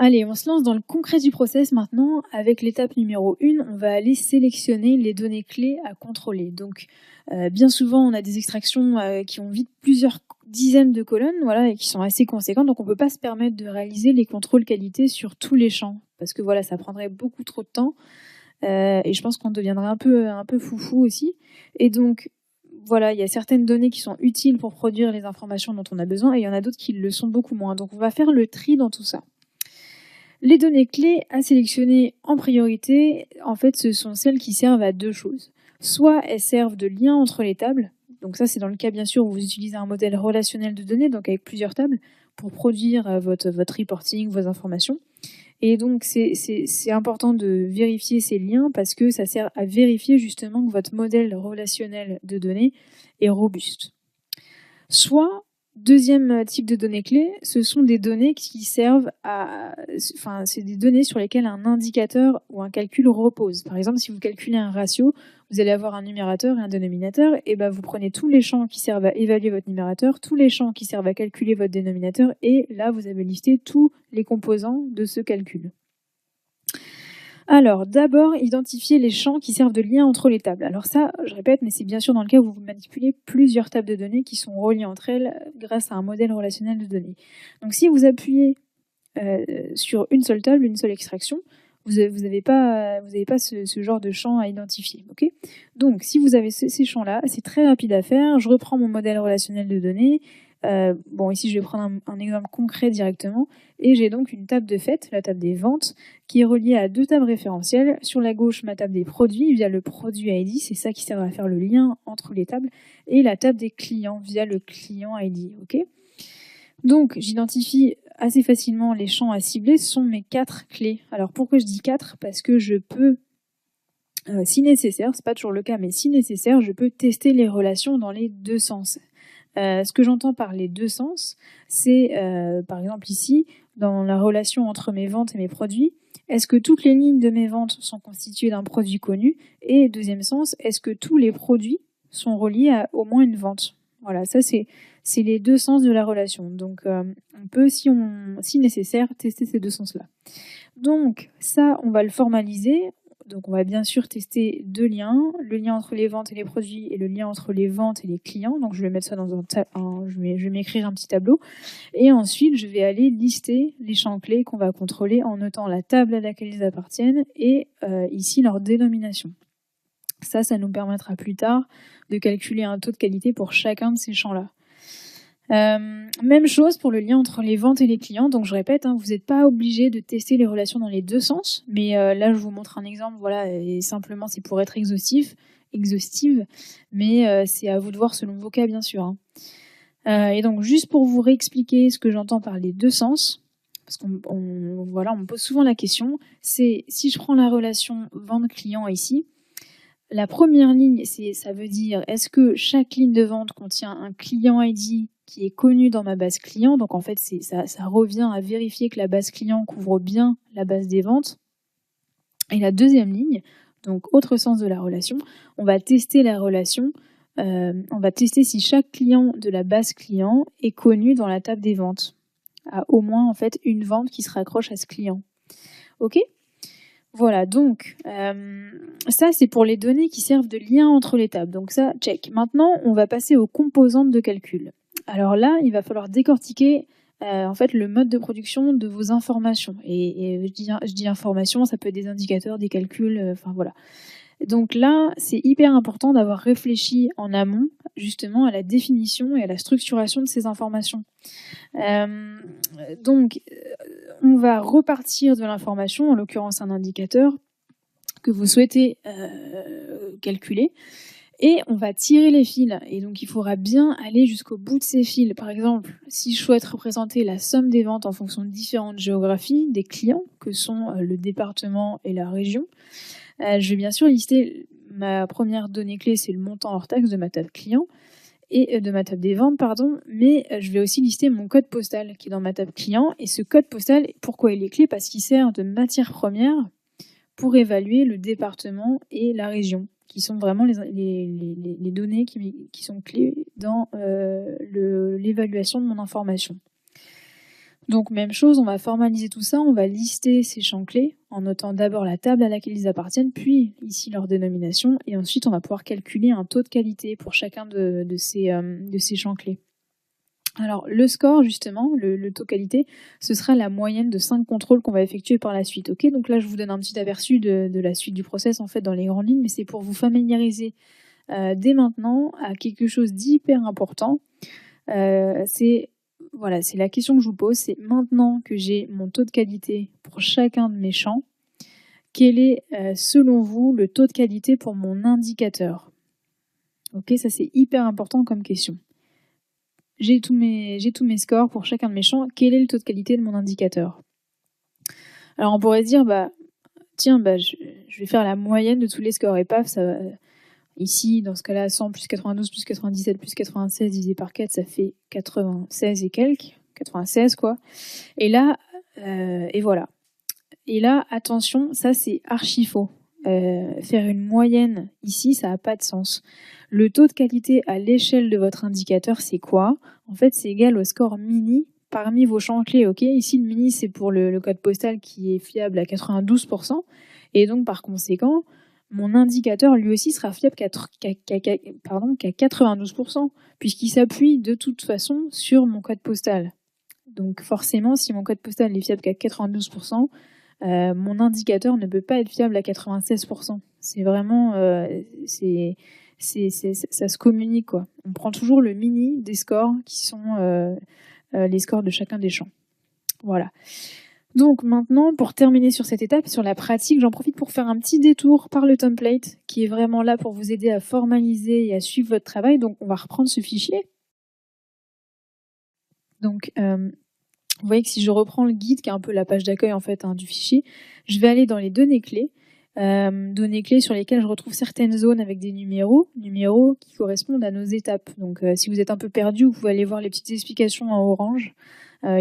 Allez, on se lance dans le concret du process maintenant. Avec l'étape numéro 1, on va aller sélectionner les données clés à contrôler. Donc, bien souvent, on a des extractions qui ont vite plusieurs dizaines de colonnes, voilà, et qui sont assez conséquentes. Donc, on ne peut pas se permettre de réaliser les contrôles qualité sur tous les champs, parce que voilà, ça prendrait beaucoup trop de temps. Et je pense qu'on deviendrait un peu foufou aussi. Et donc, voilà, il y a certaines données qui sont utiles pour produire les informations dont on a besoin, et il y en a d'autres qui le sont beaucoup moins. Donc, on va faire le tri dans tout ça. Les données clés à sélectionner en priorité, en fait, ce sont celles qui servent à deux choses. Soit elles servent de lien entre les tables, donc ça c'est dans le cas bien sûr où vous utilisez un modèle relationnel de données, donc avec plusieurs tables, pour produire votre reporting, vos informations. Et donc c'est important de vérifier ces liens parce que ça sert à vérifier justement que votre modèle relationnel de données est robuste. Soit, deuxième type de données clés, ce sont des données qui servent à... Enfin, c'est des données sur lesquelles un indicateur ou un calcul repose. Par exemple, si vous calculez un ratio, vous allez avoir un numérateur et un dénominateur, et ben vous prenez tous les champs qui servent à évaluer votre numérateur, tous les champs qui servent à calculer votre dénominateur, et là, vous avez listé tous les composants de ce calcul. Alors, d'abord, identifier les champs qui servent de lien entre les tables. Alors ça, je répète, mais c'est bien sûr dans le cas où vous manipulez plusieurs tables de données qui sont reliées entre elles grâce à un modèle relationnel de données. Donc si vous appuyez sur une seule table, une seule extraction, vous n'avez pas ce genre de champ à identifier. Okay, donc si vous avez ces champs-là, c'est très rapide à faire. Je reprends mon modèle relationnel de données. Bon, ici, je vais prendre un exemple concret directement. Et j'ai donc une table de fait, la table des ventes, qui est reliée à deux tables référentielles. Sur la gauche, ma table des produits via le produit ID, c'est ça qui sert à faire le lien entre les tables, et la table des clients via le client ID. Okay, donc, j'identifie assez facilement les champs à cibler, ce sont mes 4 clés. Alors, pourquoi je dis 4 ? Parce que je peux, si nécessaire, c'est pas toujours le cas, mais si nécessaire, je peux tester les relations dans les deux sens. Ce que j'entends par les deux sens, c'est par exemple ici, dans la relation entre mes ventes et mes produits, est-ce que toutes les lignes de mes ventes sont constituées d'un produit connu ? Et deuxième sens, est-ce que tous les produits sont reliés à au moins une vente ? Voilà, ça c'est les deux sens de la relation. Donc on peut, si nécessaire, tester ces deux sens-là. Donc ça, on va le formaliser. Donc on va bien sûr tester deux liens, le lien entre les ventes et les produits et le lien entre les ventes et les clients. Donc je vais mettre ça dans je vais m'écrire un petit tableau. Et ensuite, je vais aller lister les champs clés qu'on va contrôler en notant la table à laquelle ils appartiennent et ici leur dénomination. Ça nous permettra plus tard de calculer un taux de qualité pour chacun de ces champs-là. Même chose pour le lien entre les ventes et les clients. Donc je répète, vous n'êtes pas obligé de tester les relations dans les deux sens, mais là je vous montre un exemple, voilà, et simplement c'est pour être exhaustive, mais c'est à vous de voir selon vos cas bien sûr. Et donc juste pour vous réexpliquer ce que j'entends par les deux sens, parce qu'on me pose souvent la question, c'est si je prends la relation vente-client ici, la première ligne, ça veut dire est-ce que chaque ligne de vente contient un client ID qui est connu dans ma base client. Donc en fait, ça revient à vérifier que la base client couvre bien la base des ventes. Et la deuxième ligne, donc autre sens de la relation, on va tester la relation. On va tester si chaque client de la base client est connu dans la table des ventes. À au moins en fait une vente qui se raccroche à ce client. Ok ? Voilà, donc ça c'est pour les données qui servent de lien entre les tables. Donc ça, check. Maintenant, on va passer aux composantes de calcul. Alors là, il va falloir décortiquer en fait le mode de production de vos informations. Et je dis informations, ça peut être des indicateurs, des calculs, enfin voilà. Donc là, c'est hyper important d'avoir réfléchi en amont justement à la définition et à la structuration de ces informations. Donc, on va repartir de l'information, en l'occurrence un indicateur, que vous souhaitez calculer, et on va tirer les fils. Et donc, il faudra bien aller jusqu'au bout de ces fils. Par exemple, si je souhaite représenter la somme des ventes en fonction de différentes géographies des clients, que sont le département et la région, je vais bien sûr lister ma première donnée clé, c'est le montant hors taxe de ma table client, et de ma table des ventes, mais je vais aussi lister mon code postal qui est dans ma table client. Et ce code postal, pourquoi il est clé ? Parce qu'il sert de matière première pour évaluer le département et la région, qui sont vraiment les données qui sont clés dans l'évaluation de mon information. Donc même chose, on va formaliser tout ça, on va lister ces champs clés en notant d'abord la table à laquelle ils appartiennent, puis ici leur dénomination, et ensuite on va pouvoir calculer un taux de qualité pour chacun de ces champs clés. Alors le score justement, le taux qualité, ce sera la moyenne de 5 contrôles qu'on va effectuer par la suite. Ok, donc là je vous donne un petit aperçu de la suite du process en fait dans les grandes lignes, mais c'est pour vous familiariser dès maintenant à quelque chose d'hyper important. C'est la question que je vous pose, c'est maintenant que j'ai mon taux de qualité pour chacun de mes champs, quel est selon vous le taux de qualité pour mon indicateur? Ok, ça c'est hyper important comme question. J'ai tous mes scores pour chacun de mes champs. Quel est le taux de qualité de mon indicateur? Alors on pourrait se dire, je vais faire la moyenne de tous les scores et paf, ça va. Ici, dans ce cas-là, 100 plus 92 plus 97 plus 96 divisé par 4, ça fait 96 et quelques. 96 quoi. Et là, et voilà. Et là, attention, ça c'est archi faux. Faire une moyenne ici, ça n'a pas de sens. Le taux de qualité à l'échelle de votre indicateur, c'est quoi? En fait, c'est égal au score mini parmi vos champs clés. Ok, ici, le mini, c'est pour le code postal qui est fiable à 92%. Et donc, par conséquent, mon indicateur, lui aussi, sera fiable qu'à 92%, puisqu'il s'appuie de toute façon sur mon code postal. Donc forcément, si mon code postal est fiable qu'à 92%, mon indicateur ne peut pas être fiable à 96%. C'est vraiment, ça se communique quoi. On prend toujours le mini des scores qui sont les scores de chacun des champs. Voilà. Donc maintenant, pour terminer sur cette étape, sur la pratique, j'en profite pour faire un petit détour par le template qui est vraiment là pour vous aider à formaliser et à suivre votre travail. Donc on va reprendre ce fichier. Donc vous voyez que si je reprends le guide, qui est un peu la page d'accueil en fait du fichier, je vais aller dans les données clés sur lesquelles je retrouve certaines zones avec des numéros qui correspondent à nos étapes. Donc si vous êtes un peu perdu, vous pouvez aller voir les petites explications en orange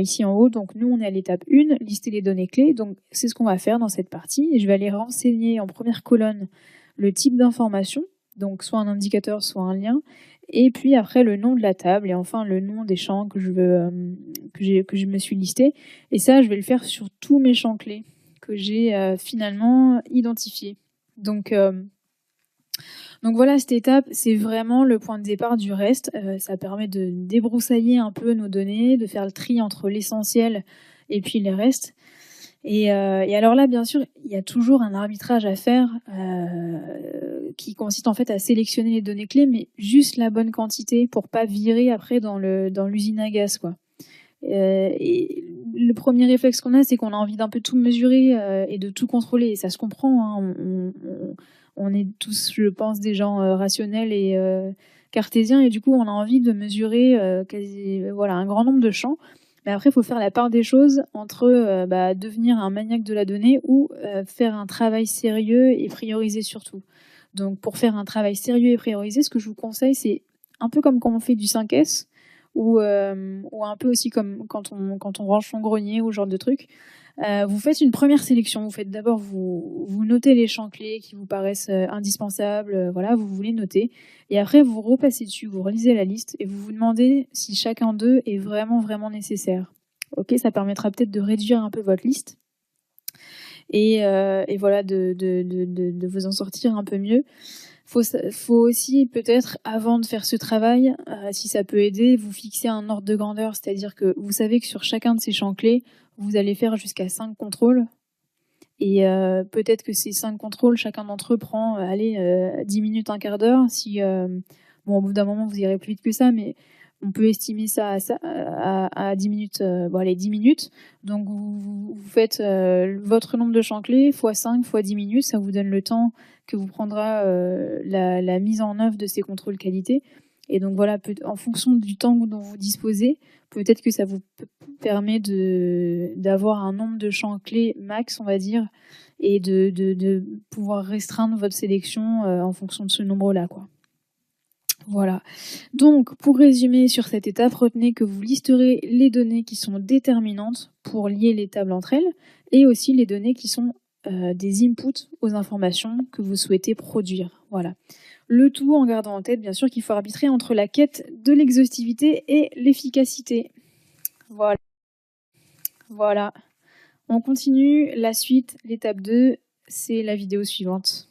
ici en haut. Donc nous on est à l'étape 1, lister les données clés. Donc c'est ce qu'on va faire dans cette partie. Et je vais aller renseigner en première colonne le type d'information, donc soit un indicateur, soit un lien. Et puis après le nom de la table et enfin le nom des champs que je me suis listé. Et ça, je vais le faire sur tous mes champs clés que j'ai finalement identifiés. Donc voilà, cette étape, c'est vraiment le point de départ du reste. Ça permet de débroussailler un peu nos données, de faire le tri entre l'essentiel et puis les restes. Et alors là, bien sûr, il y a toujours un arbitrage à faire qui consiste en fait à sélectionner les données clés, mais juste la bonne quantité pour pas virer après dans l'usine à gaz, quoi. Et le premier réflexe qu'on a, c'est qu'on a envie d'un peu tout mesurer et de tout contrôler. Et ça se comprend. Hein. On est tous, je pense, des gens rationnels et cartésiens, et du coup, on a envie de mesurer un grand nombre de champs. Mais après, il faut faire la part des choses entre devenir un maniaque de la donnée ou faire un travail sérieux et prioriser surtout. Donc, pour faire un travail sérieux et prioriser, ce que je vous conseille, c'est un peu comme quand on fait du 5S ou un peu aussi comme quand on range son grenier ou ce genre de truc. Vous faites une première sélection. Vous faites d'abord, vous notez les champs clés qui vous paraissent indispensables. Voilà, vous voulez noter. Et après, vous repassez dessus, vous relisez la liste et vous vous demandez si chacun d'eux est vraiment, vraiment nécessaire. Ok, ça permettra peut-être de réduire un peu votre liste et voilà, de vous en sortir un peu mieux. Faut aussi peut-être, avant de faire ce travail, si ça peut aider, vous fixer un ordre de grandeur, c'est-à-dire que vous savez que sur chacun de ces champs clés, vous allez faire jusqu'à 5 contrôles. Et peut-être que ces 5 contrôles, chacun d'entre eux prend 10 minutes, un quart d'heure. Si, au bout d'un moment, vous irez plus vite que ça, mais on peut estimer ça à 10 minutes. 10 minutes. Donc vous faites votre nombre de champs clés fois 5 fois 10 minutes, ça vous donne le temps que vous prendra la mise en œuvre de ces contrôles qualité. Et donc voilà, en fonction du temps dont vous disposez, peut-être que ça vous permet d'avoir un nombre de champs clés max, on va dire, et de pouvoir restreindre votre sélection en fonction de ce nombre-là, quoi. Voilà. Donc, pour résumer sur cette étape, retenez que vous listerez les données qui sont déterminantes pour lier les tables entre elles, et aussi les données qui sont des inputs aux informations que vous souhaitez produire. Voilà. Le tout en gardant en tête, bien sûr, qu'il faut arbitrer entre la quête de l'exhaustivité et l'efficacité. Voilà. Voilà. On continue la suite, l'étape 2, c'est la vidéo suivante.